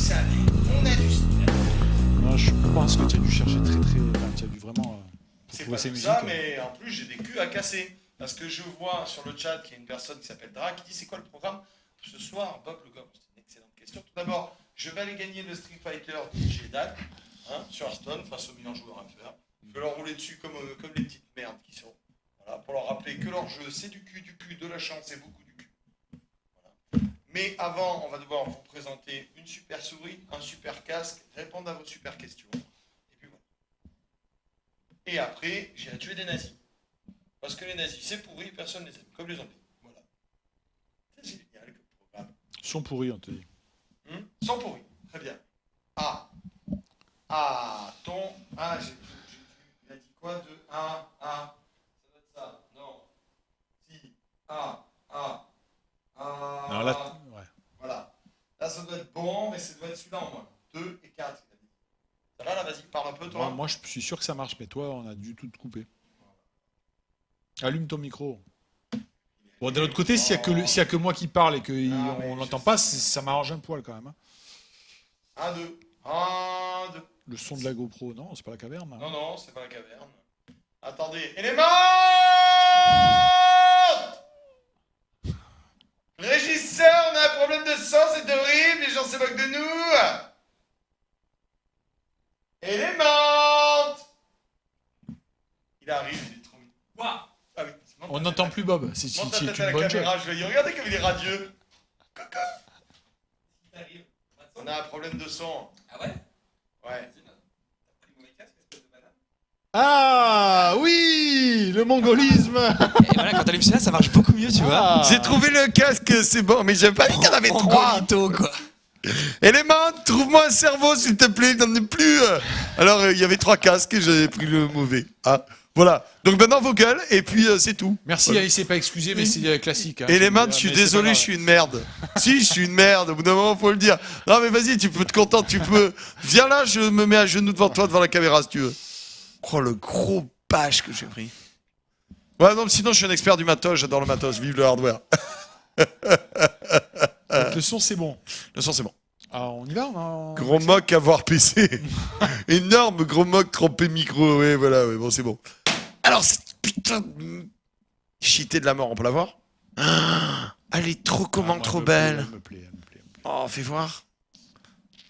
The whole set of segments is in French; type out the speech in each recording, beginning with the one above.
ça allait. On a dû se faire. Non, je pense que tu as dû chercher très très. Enfin, tu as dû vraiment. C'est trouver pas ces tout musiques, ça, quoi. mais en plus j'ai des culs à casser. Parce que je vois sur le chat qu'il y a une personne qui s'appelle Dara qui dit c'est quoi le programme ce soir, Bob le Gob? C'est une excellente question. Tout d'abord, je vais aller gagner le Street Fighter DJ Dan sur Hearthstone face aux meilleurs joueurs à faire. Je vais leur rouler dessus comme les petites merdes qui sont. Voilà, pour leur rappeler que leur jeu c'est du cul, de la chance et beaucoup du cul. Voilà. Mais avant, on va devoir vous présenter une super souris, un super casque, répondre à vos super questions. Et puis voilà. Et après, j'irai tuer des nazis. Parce que les nazis, c'est pourri, personne ne les aime, comme les zombies. Voilà. C'est génial comme programme. Ils sont pourris, on te dit. Sans pourri. Très bien. Ah, il a dit quoi de ça doit être ça. Non. Si. Non, là, ouais. Voilà. Là, ça doit être bon, mais ça doit être celui-là en moins. 2 et 4, il a dit. Ça va là, vas-y, parle un peu, toi. Moi, je suis sûr que ça marche, mais toi, on a dû tout te couper. Allume ton micro. Bon, d'un autre côté, s'il y a que moi qui parle et qu'on l'entend pas, ça m'arrange un poil quand même. 1, 2. 1, 2. Le son de la GoPro, non, c'est pas la caverne. Hein. Non, c'est pas la caverne. Attendez, élément. Régisseur, on a un problème de sang, c'est horrible, les gens se moquent de nous. Élément. Il arrive, il est trop mignon. Quoi? Ah oui. On n'entend plus Bob. C'est Monte ta tête à une la bonne caméra, chose. je vais y regarder comme il est radieux. Coco. On a un problème de son. Ah ouais? Ouais. Ah oui, le mongolisme. Et voilà, quand t'allumes celui-là, ça marche beaucoup mieux, tu vois. J'ai trouvé le casque, c'est bon, mais j'avais pas dit qu'il y en avait 3. Mongolito, quoi. Élément, trouve-moi un cerveau, s'il te plaît, n'en ai plus. Alors, il y avait 3 casques et j'avais pris le mauvais. Ah, voilà. Donc maintenant, vos gueules, et puis c'est tout. Merci, Voilà. il s'est pas excusé, mais c'est classique. Hein. Élément, je suis Mais c'est désolé, pas je grave. suis une merde. Si, je suis une merde, au bout d'un moment, faut le dire. Non, mais vas-y, tu peux te contenter, tu peux. Viens là, je me mets à genoux devant toi, devant la caméra, si tu veux. Oh, le gros bâche que j'ai pris. Ouais, non, sinon, je suis un expert du matos, j'adore le matos, vive le hardware. Donc, le son, c'est bon. Le son, c'est bon. Ah, on y va Gros mock avoir PC. Énorme gros mock trompé micro. Ouais, voilà, ouais, bon, c'est bon. Alors, cette putain de cheatée de la mort, on peut la voir? Elle est trop trop belle. Elle me plaît. Oh, fais voir.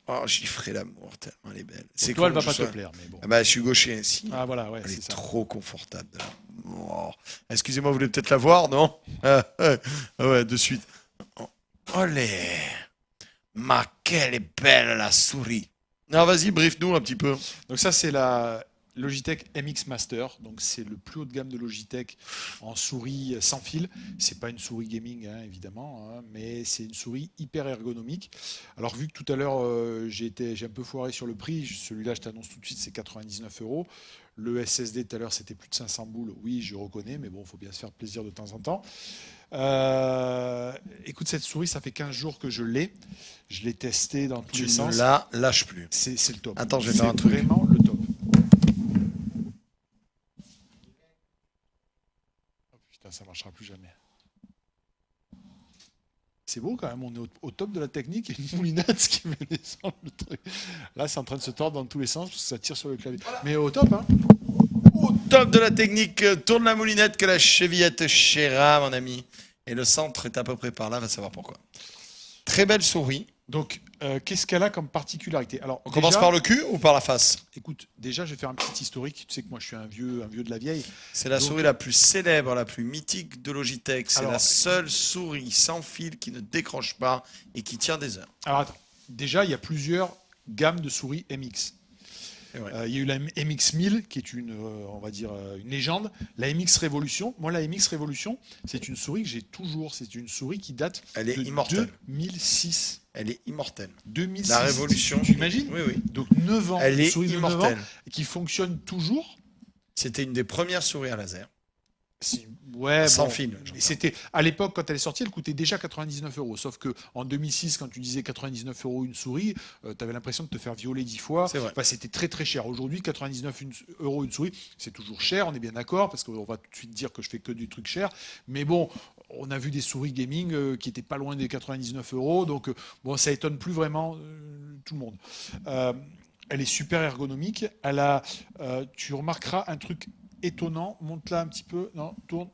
Oh, j'y ferai l'amour tellement elle est belle. C'est Toi, elle con, va pas je te sais. plaire, mais bon. Ah bah, je suis gaucher ainsi. Ah, voilà, ouais, Elle c'est est ça. trop confortable. De là. Oh. Excusez-moi, vous voulez peut-être la voir, non? Ouais, de suite. Oh, olé. Ma, quelle est belle la souris. Non, vas-y, brief-nous un petit peu. Donc ça, c'est la Logitech MX Master. Donc c'est le plus haut de gamme de Logitech en souris sans fil. C'est pas une souris gaming, hein, évidemment, hein, mais c'est une souris hyper ergonomique. Alors vu que tout à l'heure, j'ai un peu foiré sur le prix, celui-là, je t'annonce tout de suite, c'est 99 €. Le SSD tout à l'heure, c'était plus de 500 boules. Oui, je reconnais, mais bon, il faut bien se faire plaisir de temps en temps. Écoute, cette souris, ça fait 15 jours que je l'ai. Je l'ai testée dans tous Tu les ne sens. la lâches plus. C'est le top. Attends, je vais faire un truc. C'est vraiment le top. Oh, putain, ça marchera plus jamais. C'est beau quand même, on est au top de la technique et une moulinette qui me descend le truc. Là, c'est en train de se tordre dans tous les sens parce que ça tire sur le clavier. Voilà. Mais au top, hein. Au top de la technique, tourne la moulinette que la chevillette chéra, mon ami. Et le centre est à peu près par là, va savoir pourquoi. Très belle souris. Donc, qu'est-ce qu'elle a comme particularité? Alors, On commence par le cul ou par la face? Écoute, déjà, je vais faire un petit historique. Tu sais que moi, je suis un vieux de la vieille. C'est la souris la plus célèbre, la plus mythique de Logitech. C'est Alors, la seule souris sans fil qui ne décroche pas et qui tient des heures. Alors, attends. Déjà, il y a plusieurs gammes de souris MX. Ouais. Il y a eu la MX1000 qui est on va dire, une légende. La MX Révolution. Moi, la MX Révolution, c'est une souris que j'ai toujours. C'est une souris qui date Elle est de immortelle. 2006. Elle est immortelle. 2006. La Révolution. Tu imagines? Oui, oui. Donc 9 ans. Elle une est souris de 9 ans immortelle. qui fonctionne toujours. C'était une des premières souris à laser. Ouais, Sans bon, fil. C'était à l'époque quand elle est sortie, elle coûtait déjà 99 €. Sauf que en 2006, quand tu disais 99 € une souris, tu avais l'impression de te faire violer 10 fois. C'est vrai. Enfin, c'était très très cher. Aujourd'hui, 99 € une souris, c'est toujours cher. On est bien d'accord parce qu'on va tout de suite dire que je fais que du truc cher. Mais bon, on a vu des souris gaming qui étaient pas loin des 99 euros, donc bon, ça étonne plus vraiment tout le monde. Elle est super ergonomique. Tu remarqueras un truc étonnant. Monte là un petit peu. Non, tourne.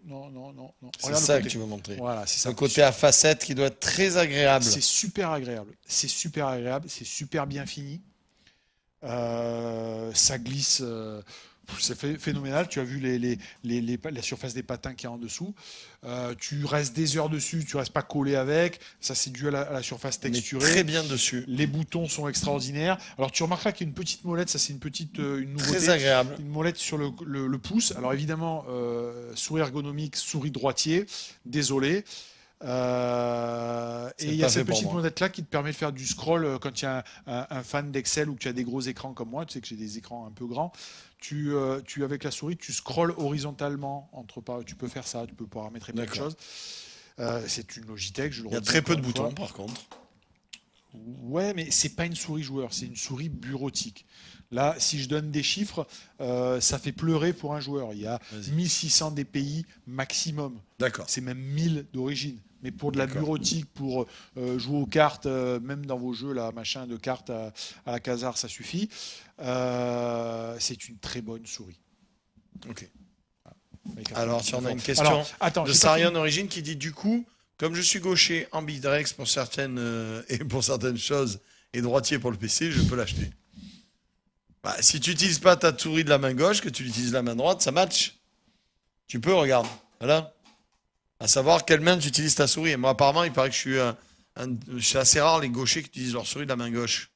Non, non, non, non. C'est Regarde le ça côté. que tu veux montrer. Voilà, c'est ça. Le côté à facettes qui doit être très agréable. C'est super agréable. C'est super agréable. C'est super bien fini. Ça glisse. C'est phénoménal. Tu as vu la surface des patins qu'il y a en dessous. Tu restes des heures dessus. Tu restes pas collé avec. Ça, c'est dû à la surface On est texturée. très bien dessus. Les boutons sont extraordinaires. Alors, tu remarqueras qu'il y a une petite molette. Ça, c'est une nouveauté. Très agréable. Une molette sur le pouce. Alors, évidemment, souris ergonomique, souris droitier. Désolé. Et il y a cette petite molette là qui te permet de faire du scroll quand il y a un fan d'Excel ou que tu as des gros écrans comme moi. Tu sais que j'ai des écrans un peu grands. Avec la souris, tu scrolles horizontalement tu peux faire ça, tu peux paramétrer plein de choses. C'est une Logitech, je le redis. Il y a très peu de boutons par contre. Ouais, mais c'est pas une souris joueur, c'est une souris bureautique. Là, si je donne des chiffres, ça fait pleurer pour un joueur. Il y a 1600 DPI maximum. D'accord. C'est même 1000 d'origine. Mais pour de la bureautique, pour jouer aux cartes, même dans vos jeux, là, machin de cartes à la Khazar, ça suffit. C'est une très bonne souris. Ok. Voilà. Alors, si on a une question de Sarion Origine qui dit du coup, comme je suis gaucher ambidrex pour certaines et pour certaines choses et droitier pour le PC, je peux l'acheter. Bah, si tu n'utilises pas ta souris de la main gauche, que tu l'utilises de la main droite, ça match. Tu peux, regarde. Voilà. À savoir quelle main tu utilises ta souris. Et moi, apparemment, il paraît que je suis assez rare les gauchers qui utilisent leur souris de la main gauche.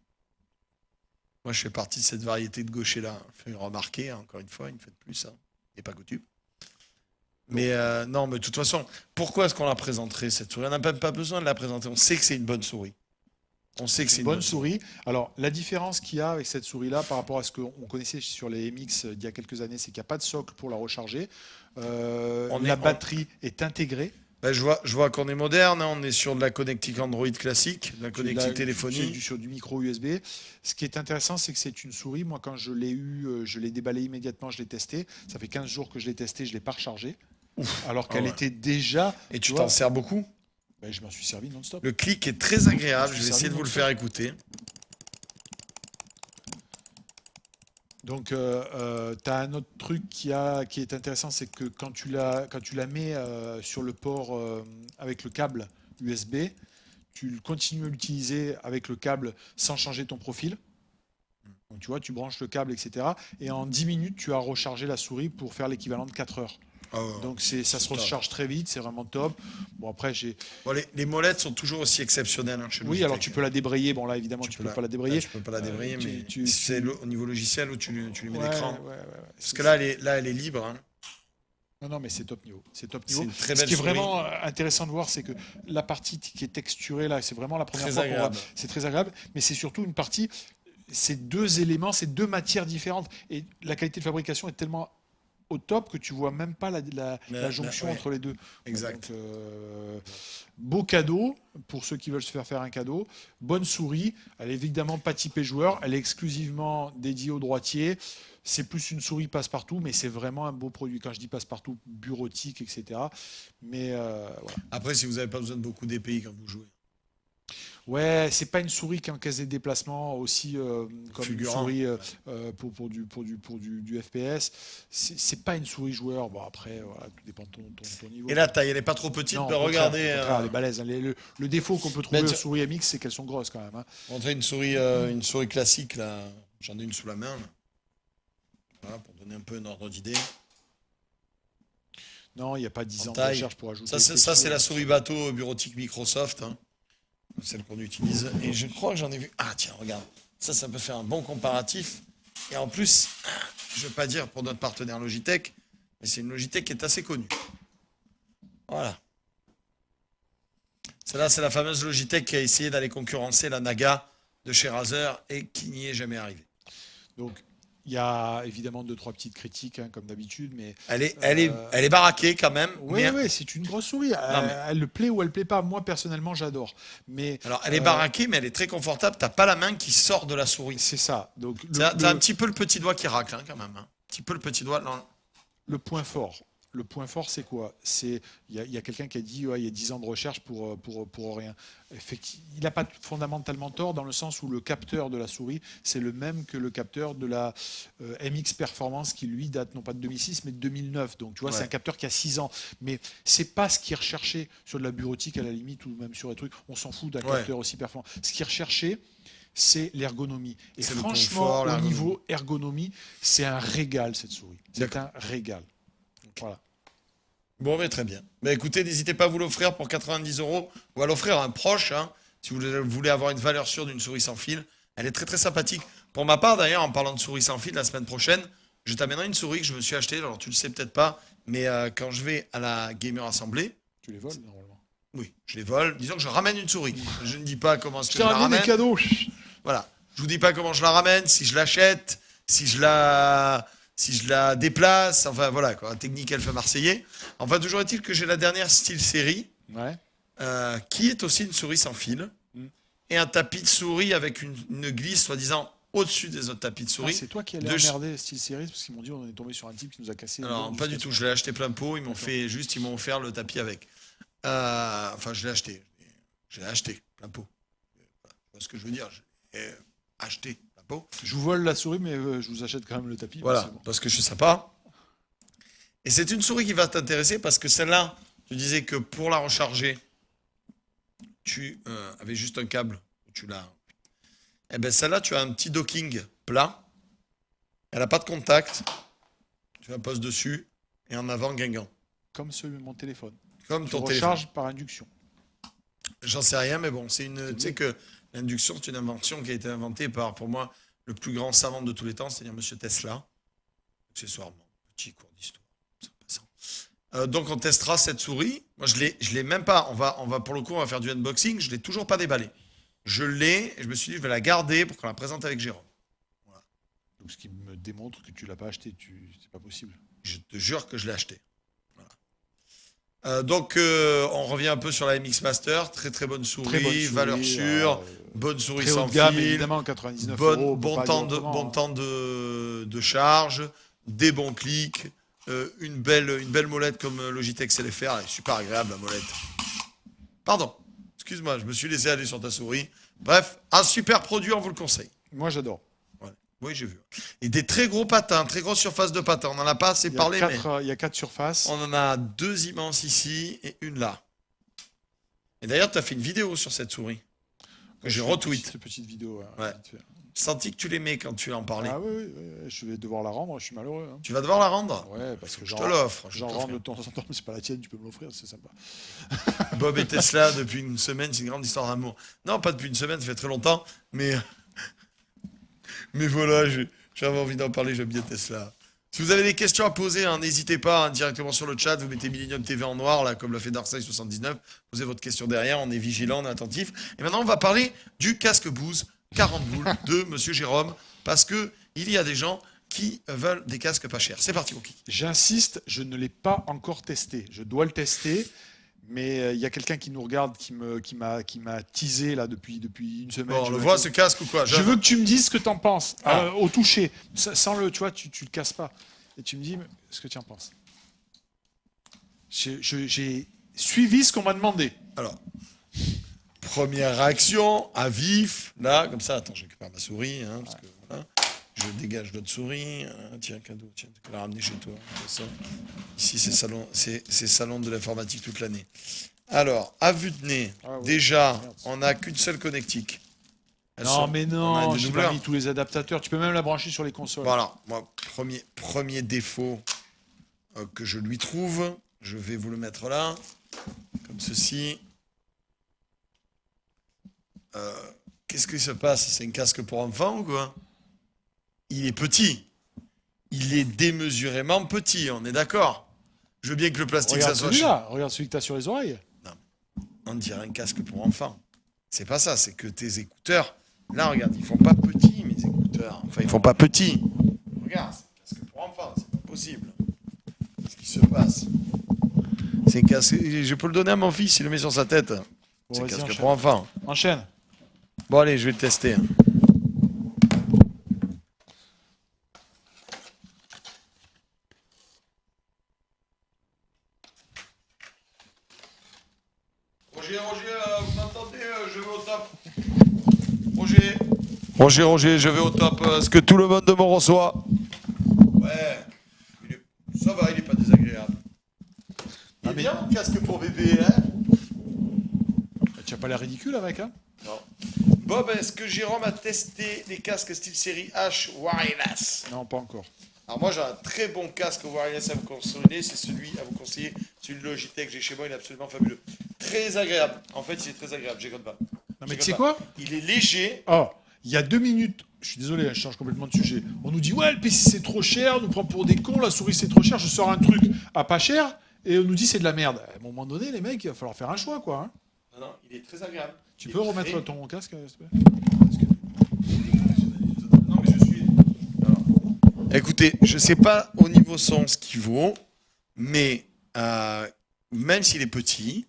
Moi, je fais partie de cette variété de gauchers-là. Fait remarquer, hein, encore une fois, une fois de plus. Hein. Et pas coutume. Mais non, mais de toute façon, pourquoi est-ce qu'on la présenterait, cette souris? On n'a même pas besoin de la présenter. On sait que c'est une bonne souris. On sait que c'est une bonne souris. Alors, la différence qu'il y a avec cette souris-là par rapport à ce qu'on connaissait sur les MX d'il y a quelques années, c'est qu'il n'y a pas de socle pour la recharger. La batterie est intégrée. Ben, je vois qu'on est moderne, hein, on est sur de la connectique Android classique, de la connectique téléphonie. Sur du micro USB. Ce qui est intéressant, c'est que c'est une souris. Moi, quand je l'ai eu, je l'ai déballée immédiatement, je l'ai testée. Ça fait 15 jours que je l'ai testée, je ne l'ai pas rechargée. Alors qu'elle était déjà... Et tu t'en sers beaucoup? Ben, je m'en suis servi non-stop. Le clic est très agréable, je vais essayer de vous le faire écouter. Donc, tu as un autre truc qui est intéressant, c'est que quand tu la mets sur le port avec le câble USB, tu continues à l'utiliser avec le câble sans changer ton profil. Donc, tu vois, tu branches le câble, etc. Et en 10 minutes, tu as rechargé la souris pour faire l'équivalent de 4 heures. Donc ça se recharge très vite, c'est vraiment top. Bon, après, les molettes sont toujours aussi exceptionnelles hein, chez Logitech. Oui, alors tu peux la débrayer. Bon, là, évidemment, tu peux pas la débrayer. Là, tu peux pas la débrayer, mais c'est au niveau logiciel où tu lui mets l'écran. Ouais. Parce que là, elle est libre. Hein. Non, mais c'est top niveau. C'est top niveau. Une très belle Ce qui est souris. vraiment intéressant de voir, c'est que la partie qui est texturée, là, c'est vraiment la première fois qu'on voit. C'est très agréable, mais c'est surtout une partie, c'est deux éléments, c'est deux matières différentes. Et la qualité de fabrication est tellement au top que tu vois même pas la jonction entre les deux. Exact. Donc, beau cadeau pour ceux qui veulent se faire un cadeau. Bonne souris. Elle est évidemment pas typée joueur. Elle est exclusivement dédiée aux droitiers. C'est plus une souris passe-partout, mais c'est vraiment un beau produit. Quand je dis passe-partout, bureautique, etc. Mais voilà. Après, si vous n'avez pas besoin de beaucoup d'API quand vous jouez. Ouais, c'est pas une souris qui encaisse des déplacements aussi comme Fulgurant. une souris pour du FPS. C'est pas une souris joueur. Bon, après, voilà, tout dépend de ton niveau. Et la taille, elle n'est pas trop petite. Non, Regardez. elle est balèze. Le défaut qu'on peut trouver aux souris MX, c'est qu'elles sont grosses quand même. Hein. Montrer une souris classique, là. J'en ai une sous la main. Là. Voilà, pour donner un peu un ordre d'idée. Non, il n'y a pas 10 ans de taille. recherche pour ajouter. Ça c'est la souris bateau bureautique Microsoft. Hein. Celle qu'on utilise. Et je crois que j'en ai vu. Ah, tiens, regarde. Ça peut faire un bon comparatif. Et en plus, je ne veux pas dire pour notre partenaire Logitech, mais c'est une Logitech qui est assez connue. Voilà. Celle-là, c'est la fameuse Logitech qui a essayé d'aller concurrencer la Naga de chez Razer et qui n'y est jamais arrivé. Donc, il y a évidemment 2-3 petites critiques, hein, comme d'habitude, mais... Elle est baraquée quand même. Oui, c'est une grosse souris. Elle le plaît ou elle ne plaît pas. Moi, personnellement, j'adore. Mais, alors, elle est baraquée, mais elle est très confortable. Tu n'as pas la main qui sort de la souris. C'est ça. Tu as un petit peu le petit doigt qui racle, hein, quand même. Hein. Un petit peu le petit doigt. Non. Le point fort, le point fort, c'est quoi? Il y a quelqu'un qui a dit ouais, il y a 10 ans de recherche pour rien. Il n'a pas fondamentalement tort dans le sens où le capteur de la souris, c'est le même que le capteur de la MX Performance qui, lui, date non pas de 2006, mais de 2009. Donc, tu vois, c'est un capteur qui a 6 ans. Mais c'est pas ce qui est recherché sur de la bureautique à la limite ou même sur des trucs. On s'en fout d'un capteur aussi performant. Ce qui est recherché, c'est l'ergonomie. Et franchement, au niveau ergonomie, c'est un régal cette souris. C'est un régal. Voilà. Bon, mais très bien. Mais écoutez, n'hésitez pas à vous l'offrir pour 90 €. On va l'offrir à un proche, hein, si vous voulez avoir une valeur sûre d'une souris sans fil. Elle est très très sympathique. Pour ma part, d'ailleurs, en parlant de souris sans fil, la semaine prochaine, je t'amènerai une souris que je me suis achetée. Alors, tu le sais peut-être pas, mais quand je vais à la Gamer Assemblée... Tu les voles, normalement. Oui, je les vole. Disons que je ramène une souris. Je ne dis pas comment est-ce que je la ramène. ramène. Des cadeaux. Voilà. Je vous dis pas comment je la ramène, si je l'achète, si je la déplace, enfin voilà quoi, technique elfe marseillais. Enfin, toujours est-il que j'ai la dernière style série, qui est aussi une souris sans fil, et un tapis de souris avec une glisse soi-disant au-dessus des autres tapis de souris. C'est toi qui allais emmerder style série parce qu'ils m'ont dit on est tombé sur un type qui nous a cassé. Alors pas du tout, je l'ai acheté plein pot, ils m'ont offert le tapis avec. Enfin, je l'ai acheté. Je l'ai acheté plein pot. Voilà. Tu vois ce que je veux dire? J'ai acheté plein pot. Je vous vole la souris, mais je vous achète quand même le tapis. Voilà, parce que je suis sympa. Et c'est une souris qui va t'intéresser parce que celle-là, tu disais que pour la recharger, tu avais juste un câble. Tu l'as. Eh bien, celle-là, tu as un petit docking plat. Elle n'a pas de contact. Tu la poses dessus et en avant, Guingamp. Comme mon téléphone. Comme ton téléphone. Recharge par induction. J'en sais rien, mais bon, tu sais que l'induction, c'est une invention qui a été inventée par, pour moi, le plus grand savant de tous les temps, c'est-à-dire M. Tesla. Accessoirement, petit cours d'histoire. Donc, on testera cette souris. Moi, je l'ai même pas. On va, pour le coup, on va faire du unboxing. Je l'ai toujours pas déballé. Je l'ai et je me suis dit, je vais la garder pour qu'on la présente avec Jérôme. Voilà. Donc, ce qui me démontre que tu l'as pas acheté, c'est pas possible. Je te jure que je l'ai acheté. Donc, on revient un peu sur la MX Master. Très très bonne souris, valeur sûre, bonne souris sans fil, gamme, évidemment, 99 €, bon temps de charge, des bons clics, une belle molette comme Logitech sait les faire. Elle est super agréable la molette. Pardon, excuse-moi, je me suis laissé aller sur ta souris. Bref, un super produit, on vous le conseille. Moi, j'adore. Oui, j'ai vu. Et des très gros patins, très grosse surface de patins. On n'en a pas assez parlé, mais... Il y a 4 surfaces. On en a 2 immenses ici et une là. Et d'ailleurs, tu as fait une vidéo sur cette souris. Que j'ai retweet. Cette petite vidéo. Ouais. Senti que tu l'aimais quand tu en parlais. Ah oui, je vais devoir la rendre, je suis malheureux. Hein. Tu vas devoir la rendre? Ouais, parce que je te l'offre. J'en rends de temps en temps, mais c'est pas la tienne, tu peux me l'offrir, c'est sympa. Bob et Tesla, depuis une semaine, c'est une grande histoire d'amour. Non, pas depuis une semaine, ça fait très longtemps, mais... Mais voilà, j'avais envie d'en parler, j'aime bien Tesla. Si vous avez des questions à poser, hein, n'hésitez pas, hein, directement sur le chat, vous mettez Millennium TV en noir, là, comme l'a fait Darkseid79, posez votre question derrière, on est vigilant, on est attentif. Et maintenant, on va parler du casque Bose 40 boules de Monsieur Jérôme, parce que il y a des gens qui veulent des casques pas chers. C'est parti, mon kiki. J'insiste, je ne l'ai pas encore testé. Je dois le tester. Mais il y a quelqu'un qui nous regarde, qui m'a teasé là depuis une semaine. Bon, on le voit ce casque ou quoi? Je veux que tu me dises ce que tu en penses au toucher, sans le, tu vois, tu le casses pas. Et tu me dis ce que tu en penses. J'ai suivi ce qu'on m'a demandé. Alors, première réaction à vif, là, comme ça. Attends, je récupère ma souris, hein, parce que voilà. Je dégage l'autre souris. Tiens, cadeau, tiens, tu peux la ramener chez toi. Ça. Ici, c'est salon de l'informatique toute l'année. Alors, à vue de nez, déjà, on n'a qu'une seule connectique. Mais non, j'ai pas mis tous les adaptateurs. Tu peux même la brancher sur les consoles. Voilà, moi, premier défaut que je lui trouve, je vais vous le mettre là, comme ceci. Qu'est-ce qui se passe? C'est un casque pour enfants ou quoi? Il est petit. Il est démesurément petit, on est d'accord? Je veux bien que le plastique, ça soit... Regarde celui que tu as sur les oreilles. Non, on dirait un casque pour enfants. C'est pas ça, c'est que tes écouteurs... Là, regarde, ils font pas petits, mes écouteurs. Enfin, ils font pas petits. Regarde, c'est un casque pour enfants, c'est pas possible. Qu'est-ce qui se passe? C'est un casque... Je peux le donner à mon fils, il le met sur sa tête. C'est un casque pour enfants. Enchaîne. Bon, allez, je vais le tester. Roger, vous m'entendez? Je vais au top. Roger, je vais au top. Est-ce que tout le monde me reçoit? Ouais. Ça va, il est pas désagréable. Il est bien mon casque pour bébé, hein? Tu n'as pas l'air ridicule avec, hein? Non. Bob, est-ce que Jérôme a testé les casques style série H wireless? Non, pas encore. Alors moi j'ai un très bon casque wireless à vous conseiller, c'est celui de Logitech que j'ai chez moi, il est absolument fabuleux. Très agréable, en fait il est très agréable, j'écoute pas. Non mais tu sais quoi? Il est léger. Oh, il y a 2 minutes, je suis désolé, je change complètement de sujet. On nous dit, ouais, le PC c'est trop cher, on nous prend pour des cons, la souris c'est trop cher, je sors un truc à pas cher, et on nous dit c'est de la merde. À un moment donné, les mecs, il va falloir faire un choix, quoi. Hein. Non, il est très agréable. Tu peux remettre ton casque, s'il te plaît? Non mais je suis... Alors, écoutez, je sais pas au niveau son ce qu'il vaut, mais même s'il est petit,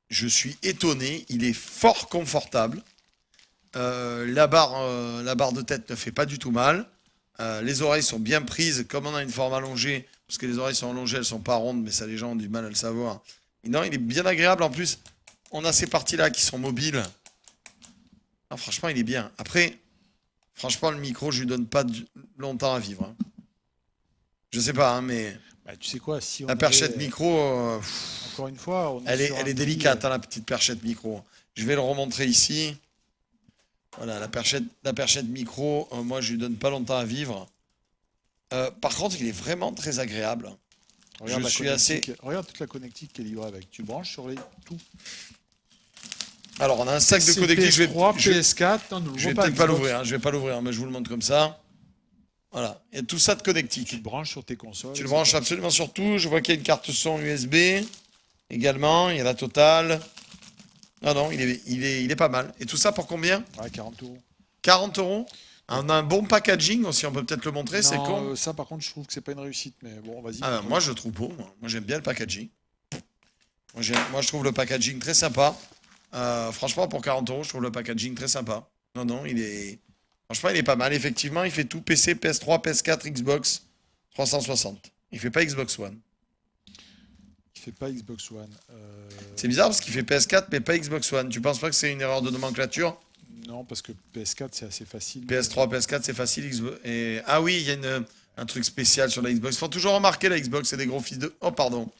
je suis étonné, il est fort confortable. La barre de tête ne fait pas du tout mal. Les oreilles sont bien prises, comme on a une forme allongée, parce que les oreilles sont allongées, elles sont pas rondes, mais ça les gens ont du mal à le savoir. Et non, il est bien agréable. En plus, on a ces parties-là qui sont mobiles. Ah, franchement, il est bien. Après, franchement, le micro, je lui donne pas longtemps à vivre. Hein. Je sais pas, hein, mais Bah, tu sais quoi, si on la perchette avait- micro, Encore une fois, elle est délicate, hein, la petite perchette micro. Je vais le remontrer ici. Voilà, la perchette micro, moi, je lui donne pas longtemps à vivre. Par contre, il est vraiment très agréable. Regarde je suis assez... Regarde toute la connectique qui est livrée avec. Tu branches sur les tout. Alors, on a un sac de connectiques. Je vais PS4, non, ne je vais l'ouvre peut-être pas Xbox. l'ouvrir. Hein, je vais pas l'ouvrir, mais je vous le montre comme ça. Voilà, il y a tout ça de Tu connectique. le branches sur tes consoles. Tu le etc. branches absolument sur tout. Je vois qu'il y a une carte son USB également. Il y a la totale. Non, il est pas mal. Et tout ça pour combien? Ouais, 40 euros. 40 euros. On a un bon packaging aussi, on peut peut-être le montrer, c'est Non, con. ça, par contre, je trouve que c'est pas une réussite. Mais bon, vas-y. Ah, moi, je trouve beau. Moi, j'aime bien le packaging. Moi, je trouve le packaging très sympa. Franchement, pour 40 euros, je trouve le packaging très sympa. Non, franchement, il est pas mal. Effectivement, il fait tout PC, PS3, PS4, Xbox 360. Il fait pas Xbox One. Il fait pas Xbox One. C'est bizarre parce qu'il fait PS4, mais pas Xbox One. Tu penses pas que c'est une erreur de nomenclature? Non, parce que PS4, c'est assez facile. PS3, PS4, c'est facile. Ah oui, il y a un truc spécial sur la Xbox. Il faut toujours remarquer la Xbox, c'est des gros fils de... Oh, pardon.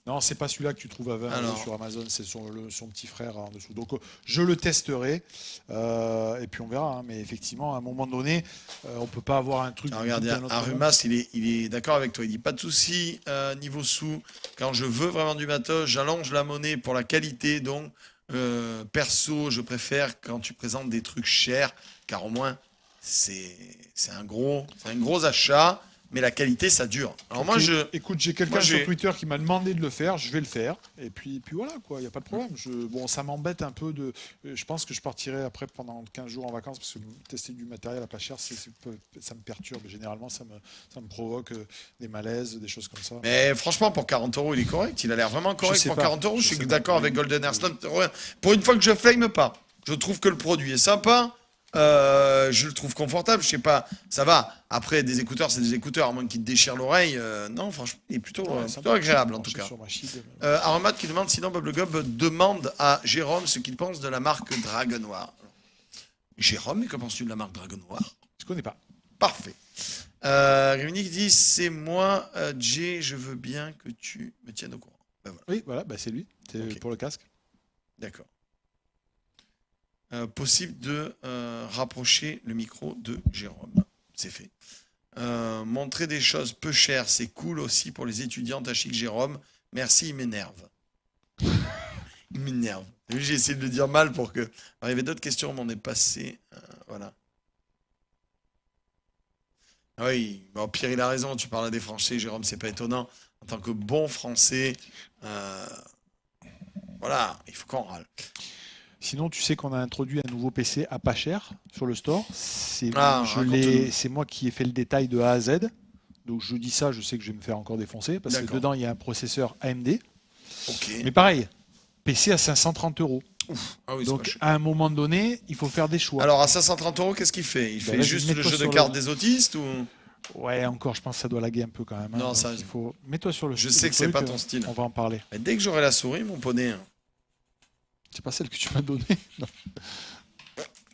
Non, c'est pas celui-là que tu trouves à 20 Alors. euros sur Amazon, c'est son petit frère en dessous. Donc, je le testerai et puis on verra. Hein. Mais effectivement, à un moment donné, on peut pas avoir un truc. Alors, regarde, d'un autre Arumas, il est d'accord avec toi. Il dit pas de souci, niveau sous. Quand je veux vraiment du matos, j'allonge la monnaie pour la qualité. Donc, perso, je préfère quand tu présentes des trucs chers, car au moins, c'est un gros achat. Mais la qualité, ça dure. Alors moi, Écoute, j'ai quelqu'un sur Twitter qui m'a demandé de le faire, je vais le faire. Et puis voilà, quoi, il n'y a pas de problème. Bon, ça m'embête un peu de... Je pense que je partirai après pendant 15 jours en vacances, parce que tester du matériel à pas cher, ça me perturbe. Généralement, ça me provoque des malaises, des choses comme ça. Mais franchement, pour 40 euros, il est correct. Il a l'air vraiment correct pour 40 euros. Je suis d'accord avec Golden Airstone. Pour une fois que je flame pas, je trouve que le produit est sympa. Je le trouve confortable, je sais pas, ça va. Après, des écouteurs, c'est des écouteurs, à moins qu'ils te déchirent l'oreille. Non, franchement, il est plutôt agréable en tout cas. Aromat qui demande sinon Bob le Gob demande à Jérôme ce qu'il pense de la marque Dragon Noir. Jérôme, que penses-tu de la marque Dragon Noir? Je connais pas. Parfait. Réuni qui dit c'est moi, Jay, je veux bien que tu me tiennes au courant. Ben voilà. Oui, voilà, c'est lui, c'est Okay. pour le casque. D'accord. Possible de rapprocher le micro de Jérôme. C'est fait. Montrer des choses peu chères, c'est cool aussi pour les étudiants. Tâchez que Jérôme. Merci, il m'énerve. Il m'énerve. J'ai essayé de le dire mal pour que... Alors, il y avait d'autres questions, mais on est passé... voilà. Ah oui, bon, Pierre, il a raison. Tu parles à des Français, Jérôme, c'est pas étonnant. En tant que bon Français, voilà, il faut qu'on râle. Sinon, tu sais qu'on a introduit un nouveau PC à pas cher sur le store. C'est moi qui ai fait le détail de A à Z. Donc je dis ça, je sais que je vais me faire encore défoncer parce que dedans il y a un processeur AMD. Okay. Mais pareil, PC à 530 euros. Ah oui, donc à un moment donné, il faut faire des choix. Alors à 530 euros, qu'est-ce qu'il fait? Il fait juste le jeu de cartes des autistes ou... Ouais, encore, je pense que ça doit laguer un peu quand même. Non, Donc, ça- il faut... Mets-toi sur le Je sais le que c'est truc, pas ton style. On va en parler. Mais dès que j'aurai la souris, mon poney, hein, C'est pas celle que tu m'as donnée. Non,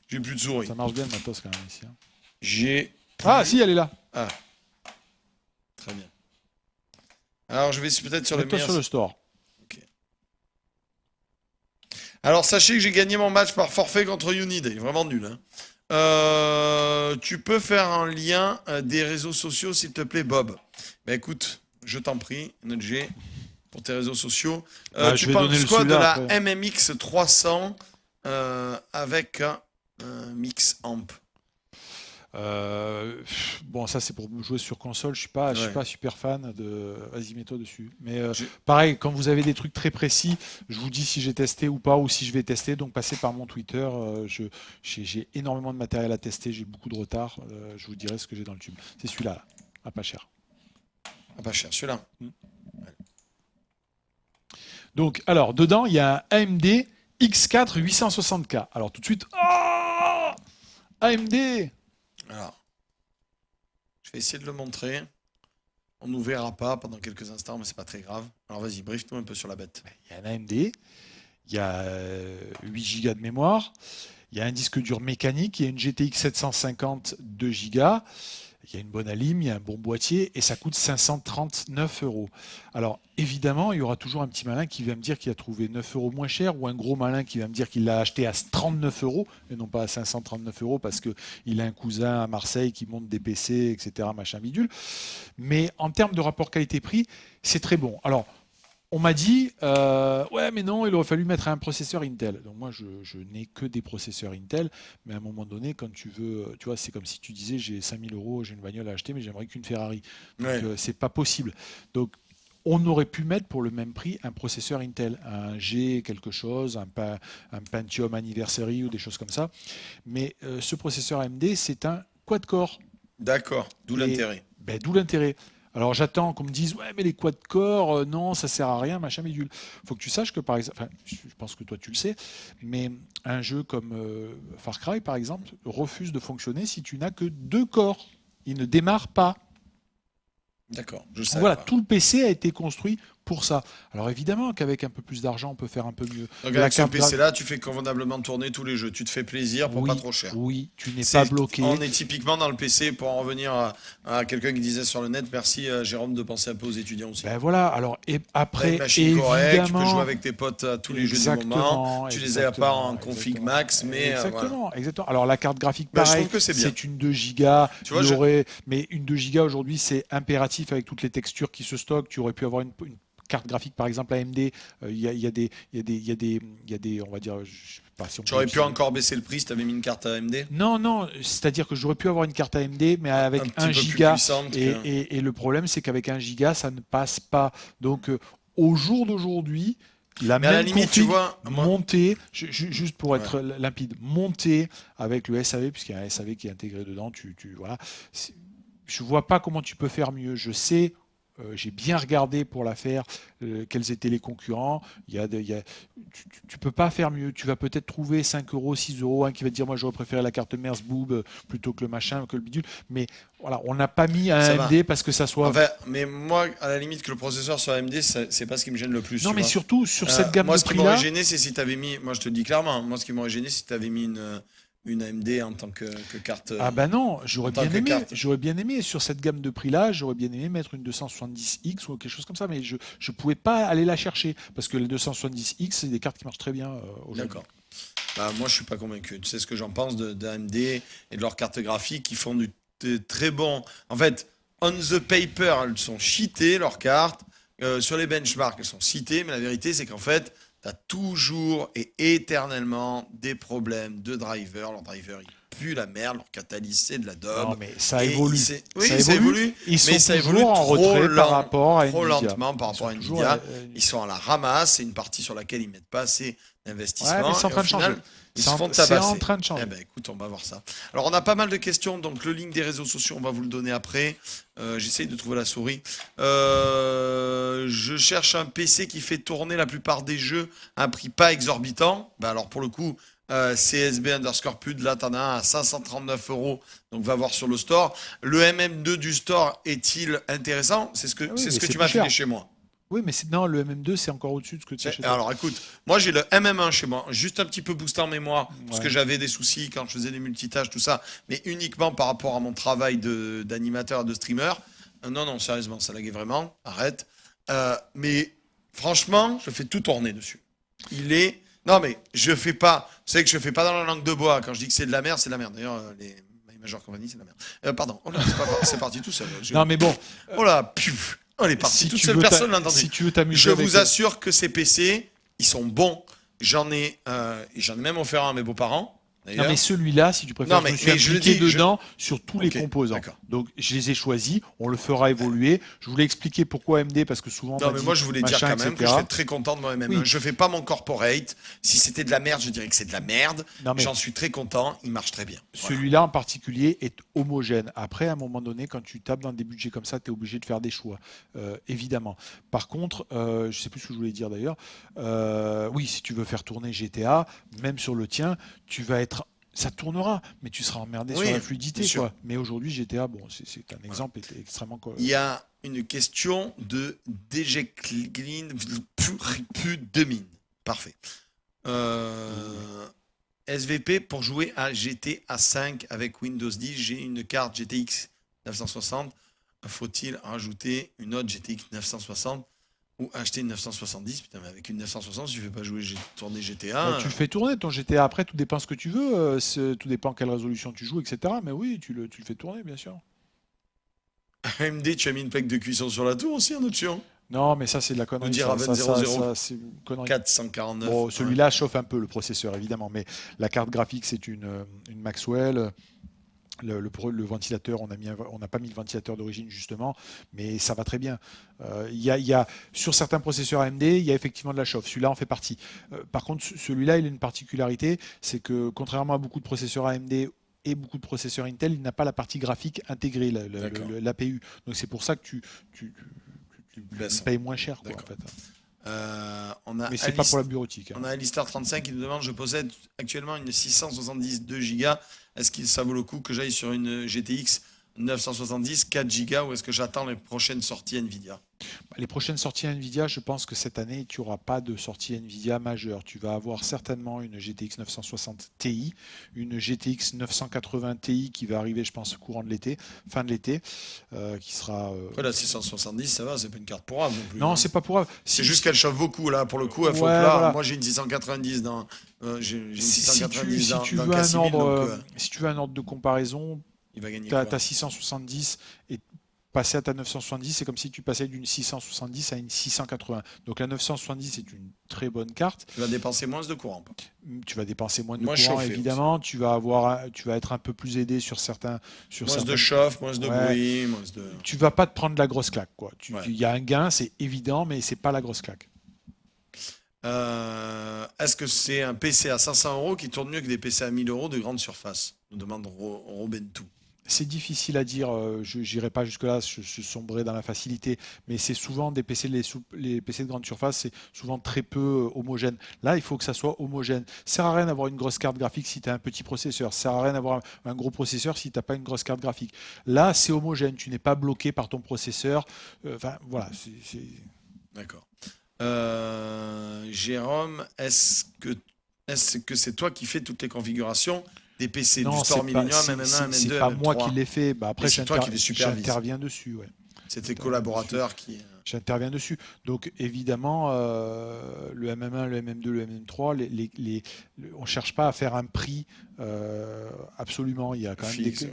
j'ai plus de souris. ça marche bien le matos quand même ici. Hein. J'ai... Ah, si, elle est là. Ah, très bien. Alors, je vais peut-être sur le Mets-toi meilleur... sur le store. Alors, sachez que j'ai gagné mon match par forfait contre Unid. Il est vraiment nul. Hein. Tu peux faire un lien des réseaux sociaux, s'il te plaît, Bob. Ben écoute, je t'en prie, NG, pour tes réseaux sociaux. Ah, je Tu vais donner penses le quoi de celui-là la après. MMX 300 avec un mix amp? Bon, ça c'est pour jouer sur console. Je suis Ouais. pas super fan de. Vas-y, mets-toi dessus. Mais J'ai- pareil, quand vous avez des trucs très précis, je vous dis si j'ai testé ou pas, ou si je vais tester. Donc passez par mon Twitter. J'ai énormément de matériel à tester. J'ai beaucoup de retard. Je vous dirai ce que j'ai dans le tube. C'est celui-là, là, à pas cher. Ah, pas cher, celui-là. Donc, alors, dedans, il y a un AMD X4 860K. Alors, tout de suite, oh AMD. Alors, je vais essayer de le montrer. On nous verra pas pendant quelques instants, mais c'est pas très grave. Alors vas-y, brief-nous un peu sur la bête. Il y a un AMD, il y a 8 Go de mémoire, il y a un disque dur mécanique, il y a une GTX 750 2 Go, il y a une bonne alim, il y a un bon boîtier et ça coûte 539 €. Alors évidemment, il y aura toujours un petit malin qui va me dire qu'il a trouvé 9 € moins cher ou un gros malin qui va me dire qu'il l'a acheté à 39 € et non pas à 539 € parce qu'il a un cousin à Marseille qui monte des PC, etc. machin bidule. Mais en termes de rapport qualité-prix, c'est très bon. Alors, on m'a dit, ouais, mais non, il aurait fallu mettre un processeur Intel. Donc moi, je n'ai que des processeurs Intel, mais à un moment donné, quand tu veux, tu vois, c'est comme si tu disais, j'ai 5000 €, j'ai une bagnole à acheter, mais j'aimerais qu'une Ferrari. Donc Ouais. c'est pas possible. Donc on aurait pu mettre pour le même prix un processeur Intel, un G quelque chose, un Pentium Anniversary ou des choses comme ça. Mais ce processeur AMD, c'est un quad-core. D'accord, d'où Et- l'intérêt. Ben, d'où l'intérêt. Alors j'attends qu'on me dise ouais mais les quad-core non ça sert à rien machin bidule. Faut que tu saches que par exemple, enfin, je pense que toi tu le sais, mais un jeu comme Far Cry par exemple refuse de fonctionner si tu n'as que 2 corps. Il ne démarre pas. D'accord, je Donc sais. voilà, tout le PC a été construit pour ça. Alors évidemment qu'avec un peu plus d'argent on peut faire un peu mieux. Donc La avec ce carte PC-là, tu fais convenablement tourner tous les jeux. Tu te fais plaisir pour oui, pas trop cher. oui, tu n'es C'est- pas bloqué. On est typiquement dans le PC, pour en revenir à quelqu'un qui disait sur le net, merci Jérôme de penser un peu aux étudiants aussi. Ben voilà, alors et T'as après une machine correcte, tu peux évidemment jouer avec tes potes à tous les jeux du moment. Exactement, Tu les as pas en exactement, config exactement. max, mais voilà. Exactement, exactement. Alors la carte graphique, Ben, je pareil, trouve que c'est bien. c'est une 2 Go. Tu vois, Il y aurait, mais une 2 Go aujourd'hui, c'est impératif avec toutes les textures qui se stockent. Tu aurais pu avoir une carte graphique, par exemple AMD. Il y a des, on va dire, je sais pas si on Tu peut aurais pu utiliser- encore baisser le prix si tu avais mis une carte AMD Non, non, c'est-à-dire que j'aurais pu avoir une carte AMD, mais avec un 1 petit peu plus giga. puissante. Et le problème, c'est qu'avec 1 giga, ça ne passe pas. Donc, au jour d'aujourd'hui, la Mais à la même limite, tu config vois, moi, montée, juste pour être limpide, montée avec le SAV, puisqu'il y a un SAV qui est intégré dedans, voilà. Je vois pas comment tu peux faire mieux. Je sais, j'ai bien regardé pour la faire, quels étaient les concurrents. Tu peux pas faire mieux. Tu vas peut-être trouver 5 €, 6 €, un qui va te dire moi j'aurais préféré la carte Mers Boob plutôt que le machin, que le bidule. Mais voilà, on n'a pas mis un Ça AMD parce que ça soit. enfin, mais moi, à la limite, que le processeur soit AMD, c'est pas ce qui me gêne le plus. non, tu mais vois. surtout sur cette gamme moi, de ce qui m'aurait prix-là. gêné, c'est si tu avais mis, moi je te le dis clairement, moi ce qui m'aurait gêné, c'est si tu avais mis une AMD en tant que carte. Ah bah non, en tant que carte. j'aurais bien aimé sur cette gamme de prix-là, j'aurais bien aimé mettre une 270X ou quelque chose comme ça, mais je pouvais pas aller la chercher parce que les 270X c'est des cartes qui marchent très bien aujourd'hui. D'accord. Bah, moi, je suis pas convaincu. Tu sais ce que j'en pense d'AMD et de leurs cartes graphiques qui font de très bons. En fait, on the paper, elles sont cheatées, leurs cartes. Sur les benchmarks, elles sont citées, mais la vérité, c'est qu'en fait, tu as toujours et éternellement des problèmes de driver. Leur driver, il pue la merde, leur catalyse, c'est de la Non daube. mais ça Et évolue. oui, Ça ça évolue. Ils sont mais ça toujours évolue en trop retrait par lent, rapport à trop Nvidia. lentement par rapport à Ils sont toujours, Nvidia. Ils sont à la ramasse, c'est une partie sur laquelle ils mettent pas assez d'investissement. Ouais, mais c'est en et train au de final, changer. ils se font C'est tabasser. en train de changer. Eh ben, écoute, on va voir ça. Alors, on a pas mal de questions, donc le link des réseaux sociaux, on va vous le donner après. J'essaye de trouver la souris. Je cherche un PC qui fait tourner la plupart des jeux à un prix pas exorbitant. Ben alors, pour le coup, CSB_PUD, là t'en as un à 539 euros, donc va voir sur le store. Le MM2 du store est-il intéressant? C'est ce que, Ah oui, c'est mais ce que c'est tu m'as plus filé cher. chez moi. Oui, mais non, le MM2, c'est encore au-dessus de ce que tu as chez toi. Alors écoute, moi j'ai le MM1 chez moi, juste un petit peu boosté en mémoire, parce Ouais. que j'avais des soucis quand je faisais des multitâches, tout ça, mais uniquement par rapport à mon travail d'animateur, de streamer. Non, non, sérieusement, ça laguait vraiment, arrête. Mais franchement, je fais tout tourner dessus. Il est... Non mais je fais pas, vous savez que je fais pas dans la langue de bois, quand je dis que c'est de la merde, c'est de la merde. D'ailleurs, les My Major Company, c'est de la merde. Pardon, oh là, c'est parti tout seul. Non, mais bon, Oh là, puf, on est parti, si toute tu seule veux personne l'a entendu. si tu veux t'amuser Je avec vous assure que ces PC, ils sont bons. J'en ai même offert un à mes beaux-parents. Non, D'ailleurs. mais celui-là, si tu préfères, Non, mais- je me suis mais je le impliqué dis, dedans sur tous les Ok, composants. d'accord. Donc, je les ai choisis. On le fera évoluer. Je voulais expliquer pourquoi AMD, parce que souvent, on Non, m'a mais dit moi, je voulais dire machin, quand même que etc. je suis très content de mon MM1. Oui. Je fais pas mon corporate. Si c'était de la merde, je dirais que c'est de la merde. Non, mais J'en suis très content. Il marche très bien. Voilà. celui-là en particulier est homogène. Après, à un moment donné, quand tu tapes dans des budgets comme ça, tu es obligé de faire des choix, évidemment. Par contre, je sais plus ce que je voulais dire d'ailleurs. Oui, si tu veux faire tourner GTA, même sur le tien, tu vas être. Ça tournera, mais tu seras emmerdé Oui, sur la fluidité, bien sûr. quoi. Mais aujourd'hui, GTA, bon, c'est un exemple extrêmement. Il y a une question de DJ Clean plus de mine. Parfait. SVP pour jouer à GTA 5 avec Windows 10. J'ai une carte GTX 960. Faut-il rajouter une autre GTX 960 ou acheter une 970? Putain, mais avec une 960, si tu ne fais pas tourner GTA. Tu le fais tourner ton GTA. Après, tout dépend ce que tu veux, tout dépend quelle résolution tu joues, etc. Mais oui, tu le fais tourner, bien sûr. AMD, tu as mis une plaque de cuisson sur la tour aussi en option. Non, mais ça, c'est de la connerie. On dit ça, Raven 00. c'est une connerie. 449. Bon, celui-là chauffe un peu le processeur, évidemment, mais la carte graphique, c'est une Maxwell. Le ventilateur, on n'a pas mis le ventilateur d'origine justement, mais ça va très bien. Sur certains processeurs AMD, il y a effectivement de la chauffe. Celui-là en fait partie. Par contre, celui-là, il a une particularité, c'est que contrairement à beaucoup de processeurs AMD et beaucoup de processeurs Intel, il n'a pas la partie graphique intégrée, D'accord. l'APU. Donc c'est pour ça que tu Baisse. payes moins cher, quoi, en D'accord. fait. On a Mais c'est pas pour la bureautique. On a Alistair35 qui nous demande: je possède actuellement une 670 2 Go. Est-ce que ça vaut le coup que j'aille sur une GTX 970 4 Go ou est-ce que j'attends les prochaines sorties Nvidia? Les prochaines sorties Nvidia, je pense que cette année, tu n'auras pas de sortie Nvidia majeure. Tu vas avoir certainement une GTX 960 Ti, une GTX 980 Ti qui va arriver, je pense, courant de l'été, fin de l'été, qui sera. Après la 670, ça va, c'est pas une carte pour âme non plus. Non, hein. c'est pas pour. C'est juste qu'elle chauffe beaucoup là. Pour le coup, il faut Ouais, que là, voilà. moi j'ai une 690 dans. J'ai une Si 690 tu dans veux un Casimir, donc, ordre, si tu veux un ordre de comparaison, il va gagner ta quoi? 670 et passer à ta 970, c'est comme si tu passais d'une 670 à une 680. Donc la 970 c'est une très bonne carte. Tu vas dépenser moins de courant. Tu vas dépenser moins de Moins courant, chauffé évidemment. Tu vas être un peu plus aidé sur certains. Moins de certaines- chauffe, moins de Ouais. bruit, moins de. Tu vas pas te prendre la grosse claque, quoi. Ouais. Il y a un gain, c'est évident, mais c'est pas la grosse claque. Est-ce que c'est un PC à 500 euros qui tourne mieux que des PC à 1000 euros de grande surface? Nous demande Robentou. C'est difficile à dire, je n'irai pas jusque-là, je sombrerai dans la facilité, mais c'est souvent des PC, les PC de grande surface, c'est souvent très peu homogène. Là, il faut que ça soit homogène. Ça sert à rien d'avoir une grosse carte graphique si tu as un petit processeur, ça sert à rien d'avoir un gros processeur si tu n'as pas une grosse carte graphique. Là, c'est homogène, tu n'es pas bloqué par ton processeur. Enfin, voilà. D'accord. Jérôme, est-ce que c'est toi qui fais toutes les configurations des PC Non, du store c'est pas, Millennium, MM1, MM2, c'est pas moi MM3? qui l'ai fait. Bah, après, Mais c'est toi qui les supervises. j'interviens dessus, ouais. C'est tes collaborateurs qui. J'interviens dessus. Donc évidemment, le MM1, le MM2, le MM3, on ne cherche pas à faire un prix absolument. Il y a quand même Fixe,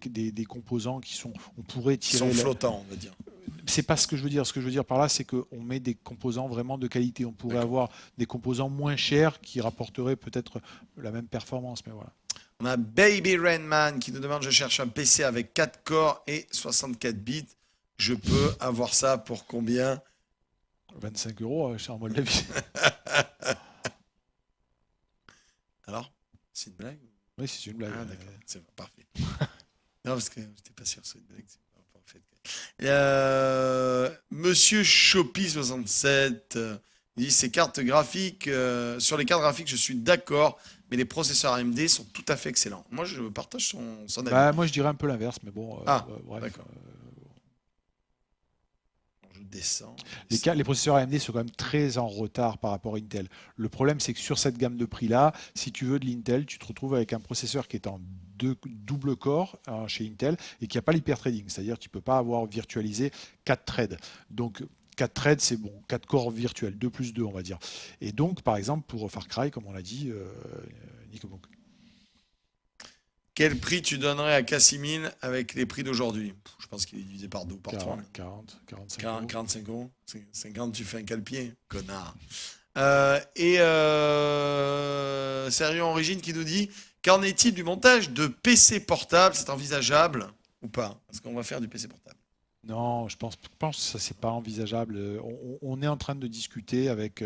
des composants qui sont. On pourrait Qui tirer. sont flottants, on va dire. C'est pas ce que je veux dire. Ce que je veux dire par là, c'est qu'on met des composants vraiment de qualité. On pourrait D'accord. avoir des composants moins chers qui rapporteraient peut-être la même performance, mais voilà. On a Baby Rainman qui nous demande: je cherche un PC avec 4 corps et 64 bits. Je peux avoir ça pour combien? 25 €, cher moi de la vie. Alors, c'est une blague? Oui, c'est une blague. Ah, d'accord, c'est bon, parfait. Non, parce que j'étais pas sûr que c'est une blague. C'est pas parfait. Monsieur Chopi67 Il dit ces cartes graphiques, sur les cartes graphiques, je suis d'accord, mais les processeurs AMD sont tout à fait excellents. Moi, je partage son avis. Bah, moi, je dirais un peu l'inverse, mais bon. Bref. D'accord. Je descends. Les processeurs AMD sont quand même très en retard par rapport à Intel. Le problème, c'est que sur cette gamme de prix-là, si tu veux de l'Intel, tu te retrouves avec un processeur qui est en double core chez Intel et qui n'a pas l'hyperthreading. C'est-à-dire que tu ne peux pas avoir virtualisé 4 threads. Donc, 4 threads, c'est bon. 4 corps virtuels, 2 plus 2, on va dire. Et donc, par exemple, pour Far Cry, comme on l'a dit, Nico Bonk. Quel prix tu donnerais à Cassimil avec les prix d'aujourd'hui? Je pense qu'il est divisé par 2 ou par 3. 40, 45 40, 45 euros. 50, tu fais un cale-pied, connard. Sérieux Origine qui nous dit, qu'en est-il du montage de PC portable? C'est envisageable ou pas? Est-ce qu'on va faire du PC portable? Non, je pense que ça, c'est pas envisageable. On est en train de discuter avec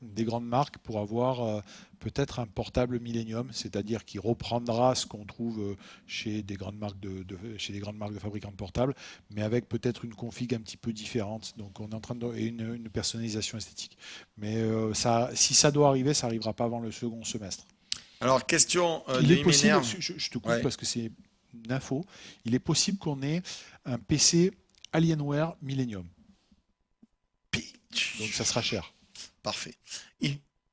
des grandes marques pour avoir peut-être un portable Millennium, c'est-à-dire qui reprendra ce qu'on trouve chez des grandes marques chez des grandes marques de fabricants de portables, mais avec peut-être une config un petit peu différente. Donc on est en train et une personnalisation esthétique. Mais si ça doit arriver, ça arrivera pas avant le second semestre. Alors question Il de est possible, Iméner. je te coupe Ouais. parce que c'est une info. Il est possible qu'on ait un PC Alienware Millennium. Donc ça sera cher. Parfait.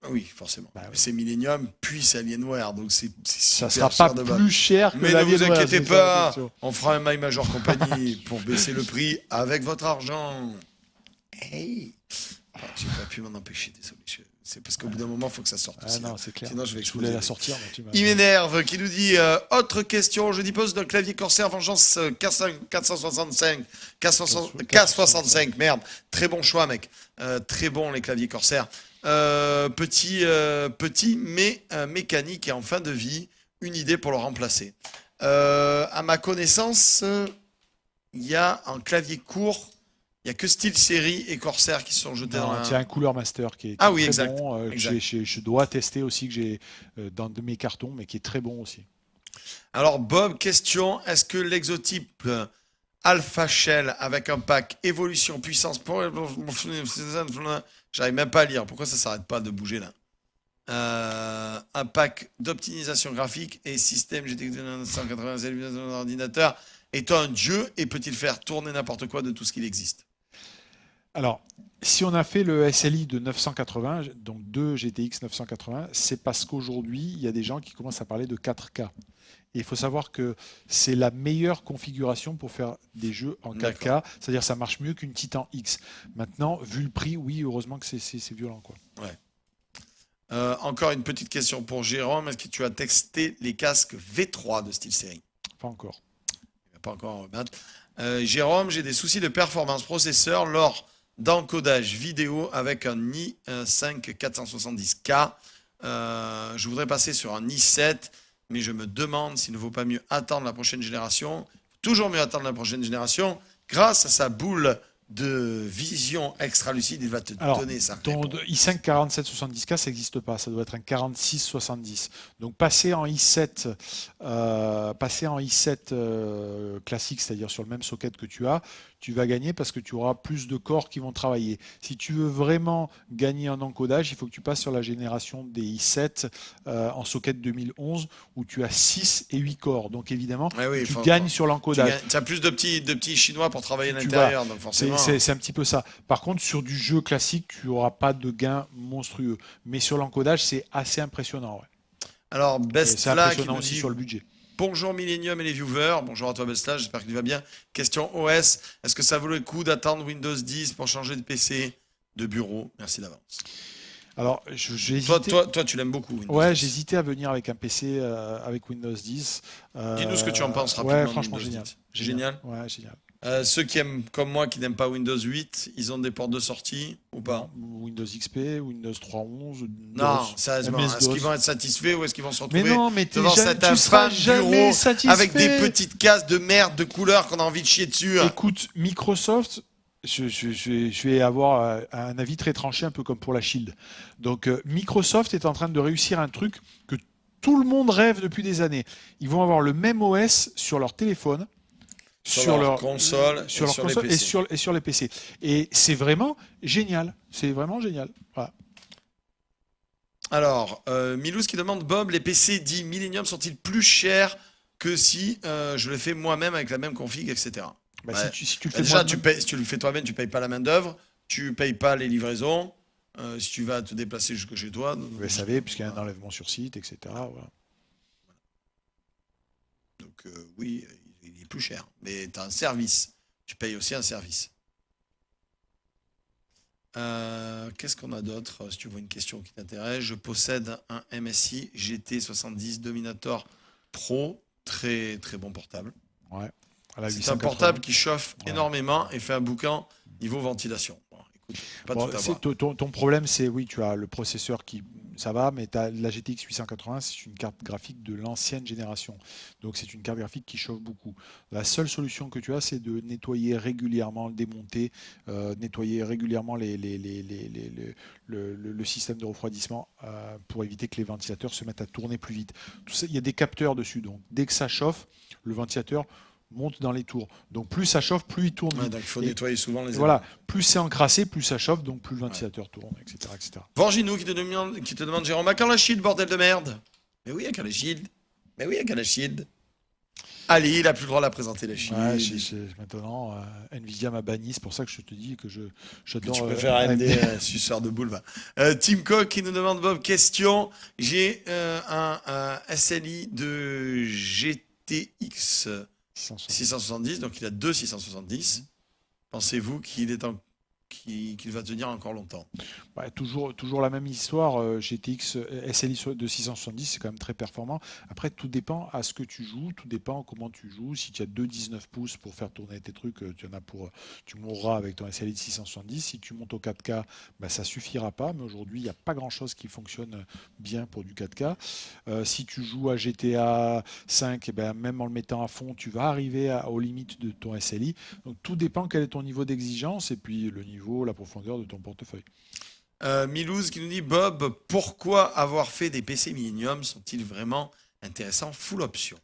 Oui, forcément. Bah oui. C'est Millennium, puis c'est Alienware, donc c'est Ça super sera pas cher de base. plus cher que Mais ne vous l'Alienware, inquiétez c'est ça la pas, question. on fera un My Major Company pour baisser le prix avec votre argent. Hey. J'ai pas pu m'en empêcher, désolé. C'est parce qu'au bout d'un moment, il faut que ça sorte Ah aussi. non, c'est clair. Sinon, je vais Je voulais exploser. la sortir, mais tu m'as... Il m'énerve, qui nous dit autre question. Je dispose d'un clavier Corsair Vengeance K5, K65. Merde, très bon choix, mec. Très bon les claviers Corsair. Petit, mais mécanique et en fin de vie. Une idée pour le remplacer. À ma connaissance, il y a un clavier court. Il n'y a que SteelSeries et Corsair qui se sont jetés dans Non, la... c'est un Cooler Master qui est Ah oui, très exact, bon. exact. Je dois tester aussi, que j'ai dans de mes cartons, mais qui est très bon aussi. Alors Bob, question, est-ce que l'exotype Alpha Shell avec un pack évolution puissance pour... J'arrive même pas à lire, pourquoi ça s'arrête pas de bouger là? Un pack d'optimisation graphique et système GTX 980 ordinateur est un dieu et peut-il faire tourner n'importe quoi de tout ce qu'il existe? Alors, si on a fait le SLI de 980, donc 2 GTX 980, c'est parce qu'aujourd'hui, il y a des gens qui commencent à parler de 4K. Et il faut savoir que c'est la meilleure configuration pour faire des jeux en 4K, c'est-à-dire ça marche mieux qu'une Titan X. Maintenant, vu le prix, oui, heureusement que c'est violent, quoi. Ouais. Encore une petite question pour Jérôme. Est-ce que tu as testé les casques V3 de SteelSeries? Pas encore. Pas encore. Jérôme, j'ai des soucis de performance processeur lors d'encodage vidéo avec un i5 470K. Je voudrais passer sur un i7, mais je me demande s'il ne vaut pas mieux attendre la prochaine génération. Toujours mieux attendre la prochaine génération. Grâce à sa boule de vision extra lucide, il va te donner ça. Ton i5 4770K, ça n'existe pas. Ça doit être un 4670. Donc passer en i7, classique, c'est-à-dire sur le même socket que tu as, tu vas gagner parce que tu auras plus de corps qui vont travailler. Si tu veux vraiment gagner en encodage, il faut que tu passes sur la génération des i7 en socket 2011 où tu as 6 et 8 corps. Donc évidemment, tu gagnes sur l'encodage. Tu as plus de petits chinois pour travailler à l'intérieur, donc forcément. C'est un petit peu ça. Par contre, sur du jeu classique, tu n'auras pas de gain monstrueux. Mais sur l'encodage, c'est assez impressionnant. Ouais. Alors, c'est impressionnant aussi sur le budget. Bonjour Millennium et les viewers, bonjour à toi Bestla, j'espère que tu vas bien. Question OS, est-ce que ça vaut le coup d'attendre Windows 10 pour changer de PC de bureau? Merci d'avance. Alors, j'ai hésité... toi, tu l'aimes beaucoup Windows Ouais, 10. j'hésitais à venir avec un PC avec Windows 10. Dis-nous ce que tu en penses rapidement. Ouais, franchement, Windows génial. 10. Génial. Ouais, génial. Ceux qui aiment, comme moi, qui n'aiment pas Windows 8, ils ont des portes de sortie ou pas? Windows XP, Windows 3.11. Non, sérieusement, est-ce qu'ils vont être satisfaits ou est-ce qu'ils vont se retrouver mais non, mais devant cet infâme bureau avec des petites cases de merde de couleur qu'on a envie de chier dessus? Écoute, Microsoft, je vais avoir un avis très tranché, un peu comme pour la Shield. Donc, Microsoft est en train de réussir un truc que tout le monde rêve depuis des années. Ils vont avoir le même OS sur leur téléphone, Sur leur console sur et leur sur les console PC. et sur les PC. Et c'est vraiment génial. C'est vraiment génial. Voilà. Alors, Milouz qui demande, Bob, les PC dits Millennium sont-ils plus chers que si je le fais moi-même avec la même config, etc. Bah, Ouais. si tu le Bah, fais déjà, moi-même- si tu le fais toi-même, tu payes pas la main-d'œuvre, tu payes pas les livraisons. Si tu vas te déplacer jusque chez toi. Vous savez, puisqu'il y a un enlèvement sur site, etc. Voilà. Donc, oui, il est plus cher. Mais tu as un service. Tu payes aussi un service. Qu'est-ce qu'on a d'autre? Si tu vois une question qui t'intéresse, je possède un MSI GT70 Dominator Pro, très très bon portable. Ouais. À la C'est un 880. portable qui chauffe Ouais. énormément et fait un boucan niveau ventilation. Bon, écoute, pas Bon, tout c'est- avoir. ton problème, c'est oui, tu as le processeur qui, ça va, mais tu as la GTX 880, c'est une carte graphique de l'ancienne génération. Donc c'est une carte graphique qui chauffe beaucoup. La seule solution que tu as, c'est de nettoyer régulièrement, le démonter, nettoyer régulièrement le système de refroidissement pour éviter que les ventilateurs se mettent à tourner plus vite. Tout ça, il y a des capteurs dessus, donc dès que ça chauffe, le ventilateur monte dans les tours. Donc plus ça chauffe, plus il tourne Ouais, vite. donc il faut Et- nettoyer souvent les et éléments. voilà, plus c'est encrassé, plus ça chauffe, donc plus le ventilateur tourne, etc., etc. Vorginou qui te demande, Jérôme, à quand la shield, bordel de merde? Mais oui, à quand la shield? Mais oui, à quand la shield? Allez, il a plus le droit de la présenter, la shield. Ouais, maintenant, Nvidia m'a banni, c'est pour ça que je te dis que Que j'adore tu préfères AMD, suceur de boule. Va. Tim Cook qui nous demande, Bob, question. J'ai un SLI de GTX 670, donc il a deux 670. Pensez-vous qu'il va tenir encore longtemps? Ouais, toujours la même histoire. GTX SLI de 670, c'est quand même très performant. Après, tout dépend à ce que tu joues, tout dépend comment tu joues. Si tu as deux 19 pouces pour faire tourner tes trucs, tu mourras avec ton SLI de 670. Si tu montes au 4K, bah, ça suffira pas. Mais aujourd'hui, il n'y a pas grand-chose qui fonctionne bien pour du 4K. Si tu joues à GTA 5, eh ben, même en le mettant à fond, tu vas arriver aux limites de ton SLI. Donc tout dépend quel est ton niveau d'exigence et puis le niveau, la profondeur de ton portefeuille. Milouz qui nous dit, Bob, pourquoi avoir fait des PC Millennium sont-ils vraiment intéressants full option?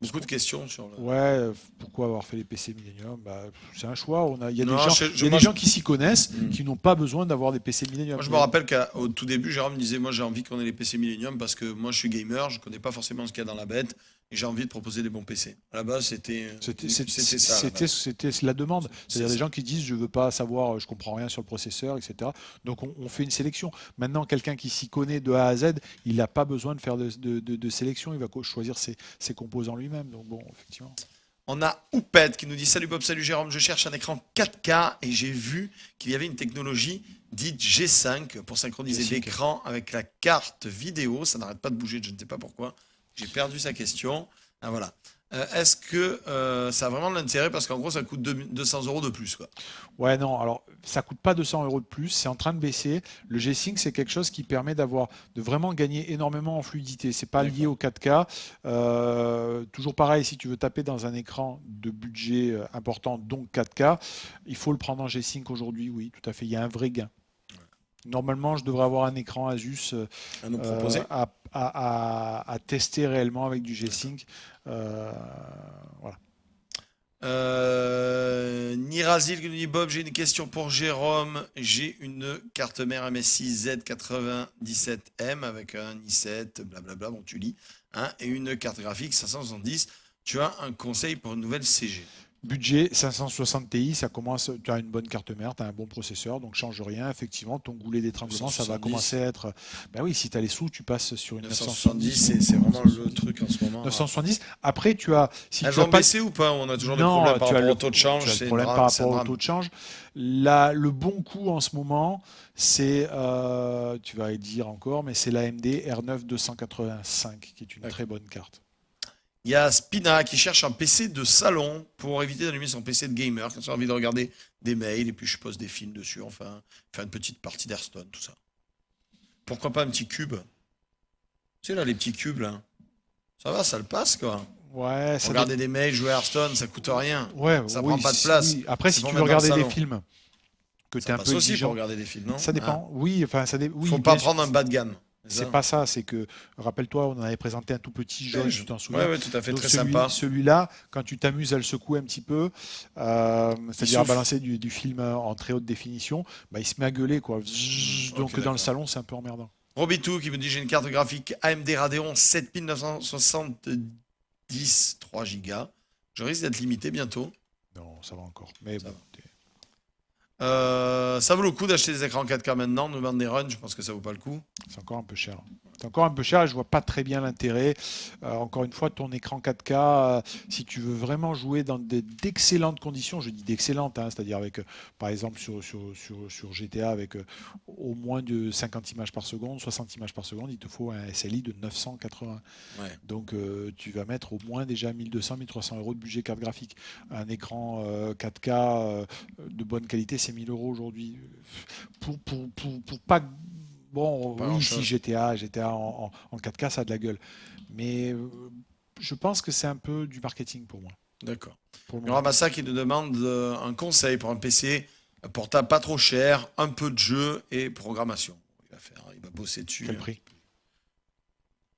Beaucoup de questions sur le... Ouais, pourquoi avoir fait les PC Millennium? Bah, c'est un choix. Il y a Non, des gens, je- il y a moi, des gens qui s'y connaissent, Mm. qui n'ont pas besoin d'avoir des PC Millennium. Moi, je me rappelle qu'au tout début, Jérôme me disait, moi, j'ai envie qu'on ait les PC Millennium parce que moi, je suis gamer, je connais pas forcément ce qu'il y a dans la bête et j'ai envie de proposer des bons PC. À la base, c'était ça. à la base. C'était la demande. C'est-à-dire C'est des ça. gens qui disent je veux pas savoir, je comprends rien sur le processeur, etc. Donc on fait une sélection. Maintenant, quelqu'un qui s'y connaît de A à Z, il n'a pas besoin de faire de sélection. Il va choisir ses composants lui-même. Donc bon, effectivement. On a Ouped qui nous dit, salut Bob, salut Jérôme, je cherche un écran 4K et j'ai vu qu'il y avait une technologie dite G5 pour synchroniser G5. l'écran avec la carte vidéo. Ça n'arrête pas de bouger, je ne sais pas pourquoi. J'ai perdu sa question. Ah, voilà. Est-ce que ça a vraiment de l'intérêt? Parce qu'en gros, ça coûte 200 € de plus, quoi. Ouais, non, alors ça coûte pas 200 € de plus, c'est en train de baisser. Le G-Sync, c'est quelque chose qui permet de vraiment gagner énormément en fluidité. C'est pas lié au 4K. Toujours pareil, si tu veux taper dans un écran de budget important, donc 4K, il faut le prendre en G-Sync aujourd'hui, oui, tout à fait. Il y a un vrai gain. Normalement, je devrais avoir un écran Asus À nous proposer. à tester réellement avec du G-Sync. Voilà. Nirazil qui nous dit, Bob, j'ai une question pour Jérôme. J'ai une carte mère MSI Z97M avec un i7, blablabla, bon tu lis, hein, et une carte graphique 570. Tu as un conseil pour une nouvelle CG? Budget 560 Ti, ça commence, tu as une bonne carte mère, tu as un bon processeur, donc change rien. Effectivement, ton goulet d'étranglement, ça va 970. commencer à être. Ben oui, si tu as les sous, tu passes sur une 970, c'est vraiment le truc en ce moment. 970. Après, tu as. Si Elles tu as ont baissé ou pas? On a toujours des Non, problèmes par tu as rapport le- au taux de change. tu as le C'est un problème drame, par c'est un rapport au drame. taux de change. Le bon coup en ce moment, c'est, tu vas y dire encore, mais c'est l'AMD R9 285, qui est une Ok. très bonne carte. Il y a Spina qui cherche un PC de salon pour éviter d'allumer son PC de gamer quand il a envie de regarder des mails et puis je pose des films dessus, enfin, faire une petite partie d'Hearthstone, tout ça. Pourquoi pas un petit cube? Tu sais là, les petits cubes là. Ça va, ça le passe quoi. Ouais, ça Regarder des mails, jouer à Hearthstone, ça coûte rien. Ouais, Ça oui, prend pas de place. oui. Après, C'est si pour tu veux mettre dans le regarder des salon. films, que tu es Ça un passe peu aussi exigeant, pour regarder des films, non? ça Hein? dépend. Oui, enfin, oui, Faut bien pas sûr. prendre un bas de gamme. C'est pas ça, c'est que, rappelle-toi, on avait présenté un tout petit jaune, tu t'en souviens? Ouais, tout à fait, Donc très sympa. celui-là, quand tu t'amuses à le secouer un petit peu, c'est-à-dire à souffle. balancer du film en très haute définition, bah, il se met à gueuler, quoi. Zzzz, donc dans d'accord. le salon, c'est un peu emmerdant. Robitou qui me dit j'ai une carte graphique AMD Radeon 7970 3 Go. Je risque d'être limité bientôt. Non, ça va encore. Mais Ça bon, Ça vaut le coup d'acheter des écrans 4K maintenant, nous demande des runs, je pense que ça vaut pas le coup. c'est encore un peu cher. C'est encore un peu cher et je vois pas très bien l'intérêt. Encore une fois, ton écran 4K, si tu veux vraiment jouer dans d'excellentes conditions, je dis d'excellentes, hein, c'est-à-dire avec, par exemple, sur GTA, avec au moins de 50 images par seconde, 60 images par seconde, il te faut un SLI de 980. Ouais. Donc, tu vas mettre au moins déjà 1200, 1300 euros de budget carte graphique. Un écran 4K de bonne qualité, c'est 1000 euros aujourd'hui. Pour pas. Bon, Pas oui, grand-chose. si GTA en 4K, ça a de la gueule. Mais je pense que c'est un peu du marketing pour moi. D'accord. Pour le Il y moment. aura Massa qui nous demande un conseil pour un PC portable pas trop cher, un peu de jeu et programmation. Il va bosser dessus. Quel prix?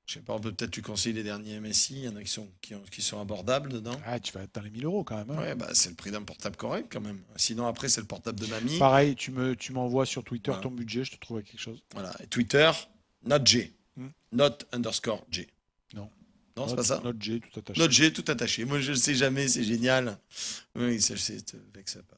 Je sais pas, on peut peut-être lui conseiller les derniers MSI, il y en a qui sont abordables dedans. Ah, tu vas être dans les 1000 euros quand même. Hein. Ouais, bah, c'est le prix d'un portable correct quand même. Sinon, après, c'est le portable de mamie. Pareil, tu m'envoies sur Twitter Voilà. ton budget, je te trouve quelque chose. Voilà. Et Twitter, not G. Hmm. Not underscore G. Non. Non, c'est pas ça. Notre G, tout attaché. Not G, tout attaché. Moi, je ne sais jamais, c'est génial. Oui, ça, c'est vexe pas.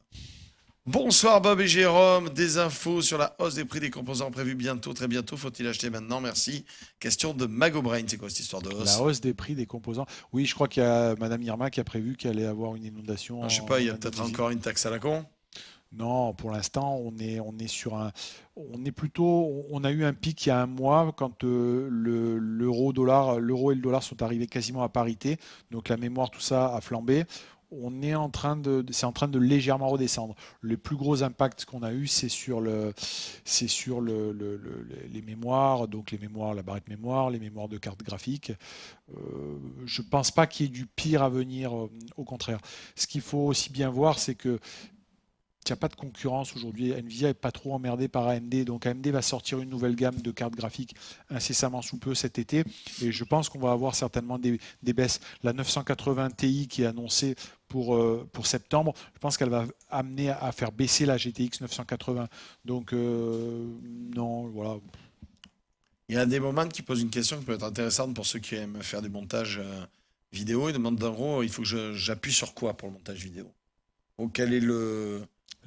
Bonsoir Bob et Jérôme, des infos sur la hausse des prix des composants prévus bientôt, très bientôt. Faut-il acheter maintenant? Merci. Question de Magobrain, c'est quoi cette histoire de hausse? La hausse des prix des composants. Oui, je crois qu'il y a Madame Irma qui a prévu qu'elle allait avoir une inondation. Ah, je sais pas, il y a en peut-être Indonésie. encore une taxe à la con. Non, pour l'instant, on est sur on a eu un pic il y a un mois quand l'euro et le dollar sont arrivés quasiment à parité. Donc la mémoire, tout ça a flambé. C'est en train de légèrement redescendre. Le plus gros impact qu'on a eu, c'est sur les mémoires, donc les mémoires, la barrette mémoire, les mémoires de carte graphique. Je pense pas qu'il y ait du pire à venir, au contraire. Ce qu'il faut aussi bien voir, c'est que il n'y a pas de concurrence aujourd'hui. Nvidia n'est pas trop emmerdé par AMD. Donc AMD va sortir une nouvelle gamme de cartes graphiques incessamment sous peu cet été. Et je pense qu'on va avoir certainement des baisses. La 980 Ti qui est annoncée pour septembre, je pense qu'elle va amener à faire baisser la GTX 980. Donc non, voilà. Il y a des moments qui posent une question qui peut être intéressante pour ceux qui aiment faire du montage vidéo. Ils demandent en gros, il faut que j'appuie sur quoi pour le montage vidéo? Donc, quel est le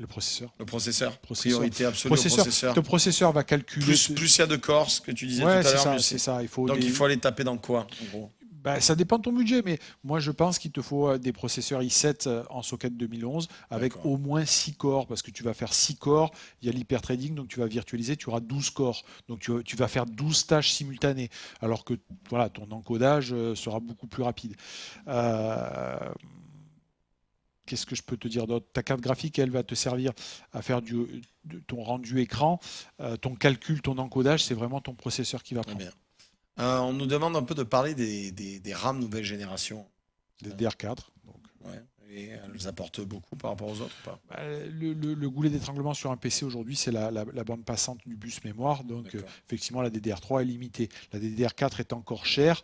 processeur. processeur? Processeur. Priorité absolue au processeur. Ton processeur va calculer. Plus il y a de corps, ce que tu disais Ouais, tout à c'est l'heure, ça, mieux c'est c'est. ça. Donc il faut aller taper dans quoi, en gros? Ben, ça dépend de ton budget, mais moi je pense qu'il te faut des processeurs i7 en socket 2011 avec D'accord. au moins 6 corps, parce que tu vas faire 6 corps, il y a l'hyperthreading, donc tu vas virtualiser, tu auras 12 corps, donc tu vas faire 12 tâches simultanées, alors que voilà, ton encodage sera beaucoup plus rapide. Qu'est-ce que je peux te dire d'autre? Ta carte graphique, elle va te servir à faire ton rendu écran, ton calcul, ton encodage, c'est vraiment ton processeur qui va Très prendre. bien. On nous demande un peu de parler des RAM nouvelle génération. Des DR4. Donc. Ouais. Et elles apportent beaucoup par rapport aux autres ou pas? Bah, le goulet d'étranglement sur un PC aujourd'hui, c'est la bande passante du bus mémoire. Donc, D'accord. effectivement, la DDR3 est limitée. La DDR4 est encore chère.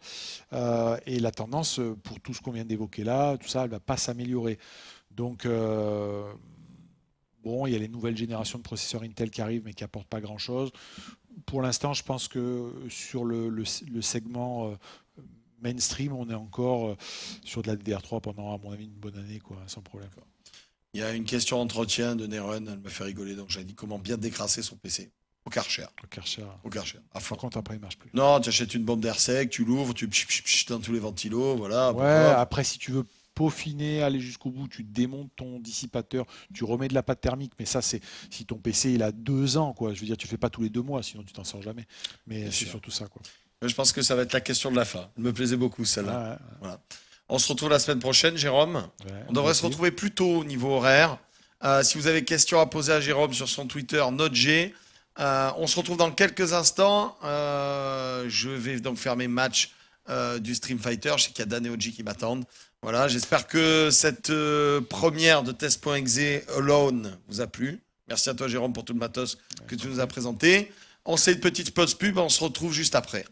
Et la tendance, pour tout ce qu'on vient d'évoquer là, tout ça, elle ne va pas s'améliorer. Donc, bon, il y a les nouvelles générations de processeurs Intel qui arrivent, mais qui n'apportent pas grand-chose. Pour l'instant, je pense que sur le segment mainstream, on est encore sur de la DDR3 pendant, à mon avis, une bonne année, quoi, sans problème. Il y a une question entretien de Neren, elle me fait rigoler, donc j'ai dit comment bien décrasser son PC. Au Karcher. Le Karcher, Au Karcher. À fond. par contre, après, il ne marche plus. Non, tu achètes une bombe d'air sec, tu l'ouvres, tu pch dans tous les ventilos, voilà. Ouais, après, si tu veux peaufiner, aller jusqu'au bout, tu démontes ton dissipateur, tu remets de la pâte thermique, mais ça, c'est si ton PC il a 2 ans, quoi. Je veux dire, tu le fais pas tous les 2 mois, sinon tu t'en sors jamais. Mais c'est sûr. surtout ça, quoi. Je pense que ça va être la question de la fin. Elle me plaisait beaucoup, celle-là. Ouais, Voilà. On se retrouve la semaine prochaine, Jérôme. ouais, On devrait se retrouver plus tôt au niveau horaire. Si vous avez questions à poser à Jérôme sur son Twitter, NoteG. On se retrouve dans quelques instants. Je vais donc faire mes matchs du Stream Fighter. Je sais qu'il y a Dan et Oji qui m'attendent. Voilà, j'espère que cette première de test.exe Alone vous a plu. Merci à toi, Jérôme, pour tout le matos que tu nous as présenté. On se fait une petite pause pub, on se retrouve juste après.